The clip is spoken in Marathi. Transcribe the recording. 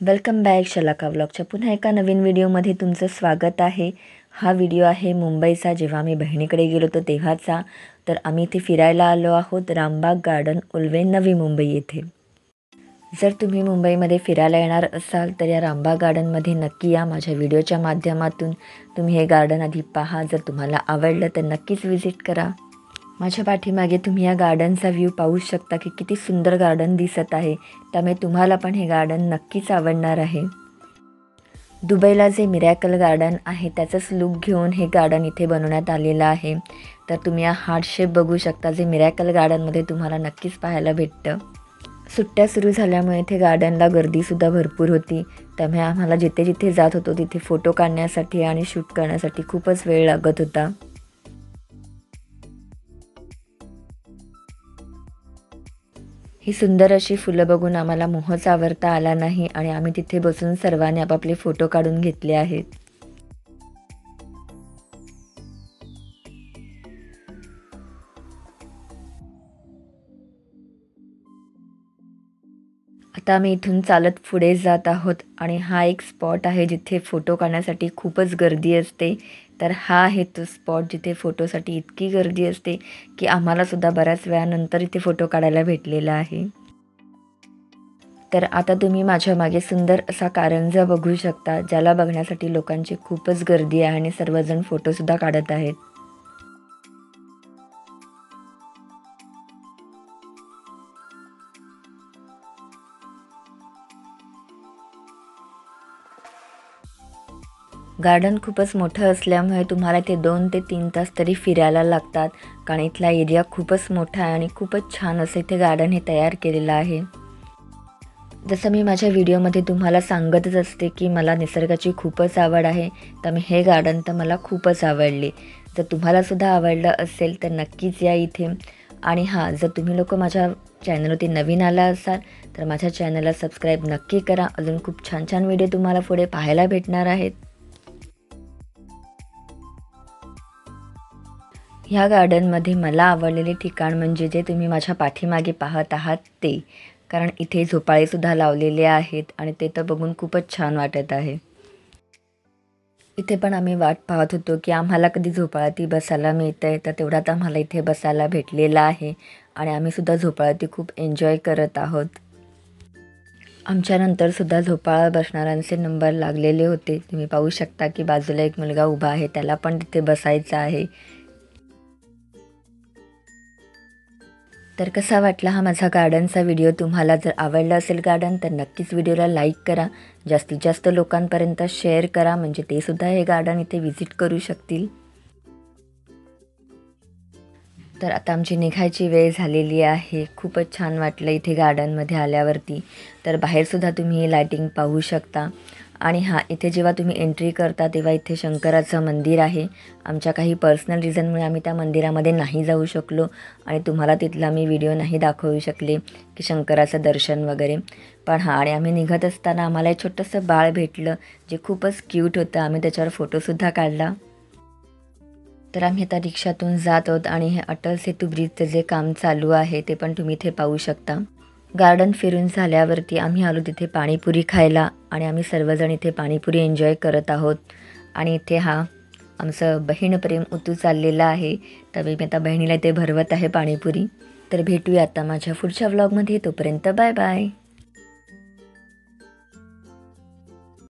वेलकम बॅक शलाका व्लॉगच्या पुन्हा एका नवीन व्हिडिओमध्ये तुमचं स्वागत आहे। हा व्हिडिओ आहे मुंबईचा, जेव्हा मी बहिणीकडे गेलो होतो तेव्हाचा। तर आम्ही इथे फिरायला आलो आहोत रामबाग गार्डन, उल्वे, नवी मुंबई येथे। जर तुम्ही मुंबईमध्ये फिरायला येणार असाल तर या रामबाग गार्डनमध्ये नक्की या। माझ्या व्हिडिओच्या माध्यमातून तुम्ही हे गार्डन आधी पहा, जर तुम्हाला आवडलं तर नक्कीच व्हिजिट करा। माझ्या पाठीमागे तुम्ही या गार्डनचा व्ह्यू पाहू शकता की किती सुंदर गार्डन दिसत आहे। त्यामुळे तुम्हाला पण हे गार्डन नक्कीच आवडणार आहे। दुबईला जे मिरॅकल गार्डन आहे त्याचंच लुक घेऊन हे गार्डन इथे बनवण्यात आलेलं आहे। तर तुम्ही हा हार्ट शेप बघू शकता, जे मिरॅकल गार्डनमध्ये तुम्हाला नक्कीच पाहायला भेटतं। सुट्ट्या सुरू झाल्यामुळे इथे गार्डनला गर्दीसुद्धा भरपूर होती। त्यामुळे आम्हाला जिथे जिथे जात होतो तिथे फोटो काढण्यासाठी आणि शूट करण्यासाठी खूपच वेळ लागत होता। ही सुंदर अशी फुलं बघून आम्हाला मोहच आवरता आला नाही आणि आम्ही तिथे बसून सर्वांनी आपापले फोटो काढून घेतले आहेत। आता आम्ही इथून चालत पुढे जात आहोत आणि हा एक स्पॉट आहे जिथे फोटो काढण्यासाठी खूपच गर्दी असते। तर हा आहे तो स्पॉट जिथे फोटोसाठी इतकी गर्दी असते की आम्हाला सुद्धा बऱ्याच वेळानंतर इथे फोटो काढायला भेटलेला आहे। तर आता तुम्ही माझ्या मागे सुंदर असा कारंजा बघू शकता, ज्याला बघण्यासाठी लोकांची खूपच गर्दी आहे आणि सर्वजण फोटोसुद्धा काढत आहेत। गार्डन खूपच मोठं असल्यामुळे तुम्हाला ते 2 ते 3 तास तरी फिरायला लागतात, कारण इथला एरिया खूपच मोठा आहे आणि खूपच छान असं इथे गार्डन हे तयार केलेलं आहे। जसं मी माझ्या व्हिडिओमध्ये तुम्हाला सांगतच असते की मला निसर्गाची खूपच आवड आहे, त्यामुळे हे गार्डन तर मला खूपच आवडले। जर तुम्हालासुद्धा आवडलं असेल तर नक्कीच या इथे। आणि हां, जर तुम्ही लोक माझ्या चॅनलवरती नवीन आला असाल तर माझ्या चॅनलला सबस्क्राईब नक्की करा। अजून खूप छान छान व्हिडिओ तुम्हाला पुढे पाहायला भेटणार आहेत। ह्या गार्डनमध्ये मला आवडलेले ठिकाण म्हणजे जे तुम्ही माझ्या पाठीमागे पाहत आहात ते, कारण इथे झोपाळेसुद्धा लावलेले आहेत आणि ते तर बघून खूपच छान वाटत आहे। इथे पण आम्ही वाट पाहत होतो की आम्हाला कधी झोपाळ्यावरती बसायला मिळतंय, तर तेवढ्यात आम्हाला इथे बसायला भेटलेलं आहे आणि आम्हीसुद्धा झोपाळ्यावरती खूप एन्जॉय करत आहोत। आमच्यानंतरसुद्धा झोपाळ्यावर बसणाऱ्यांचे नंबर लागलेले होते। तुम्ही पाहू शकता की बाजूला एक मुलगा उभा आहे, त्याला पण तिथे बसायचं आहे। तर कसा वाटला हा माझा गार्डनचा व्हिडिओ? तुम्हाला जर आवडला असेल गार्डन तर नक्कीच व्हिडिओला लाईक करा, जास्तीत जास्त लोकांपर्यंत शेअर करा, म्हणजे ते सुद्धा हे गार्डन इथे व्हिजिट करू शकतील। तर आता आमची निघायची वेळ झालेली आहे। खूपच छान वाटलं इथे गार्डनमध्ये आल्यावरती। तर बाहेरसुद्धा तुम्ही लायटिंग पाहू शकता। आणि हां, इथे जेव्हा तुम्ही एंट्री करता तेव्हा इथे शंकराचं मंदिर आहे। आमच्या काही पर्सनल रिझनमुळे आम्ही त्या मंदिरामध्ये नाही जाऊ शकलो आणि तुम्हाला तिथला मी व्हिडिओ नाही दाखवू शकले की शंकराचं दर्शन वगैरे। पण हां, आणि आम्ही निघत असताना आम्हाला एक छोटंसं बाळ भेटलं, जे खूपच क्यूट होतं। आम्ही त्याच्यावर फोटोसुद्धा काढला। तर आम्ही आता रिक्षातून जात आहोत आणि हे अटल सेतू ब्रिजचं जे काम चालू आहे ते पण तुम्ही इथे पाहू शकता। गार्डन फिरून झाल्यावरती आम्ही आलो तिथे पाणीपुरी खायला आणि आम्ही सर्वजण इथे पाणीपुरी एन्जॉय करत आहोत। आणि इथे हा आमचं बहीण प्रेम उतू चाललेलं आहे, तर मी आता बहिणीला इथे भरवत आहे पाणीपुरी। तर भेटूया आता माझ्या पुढच्या व्लॉगमध्ये, तोपर्यंत बाय बाय।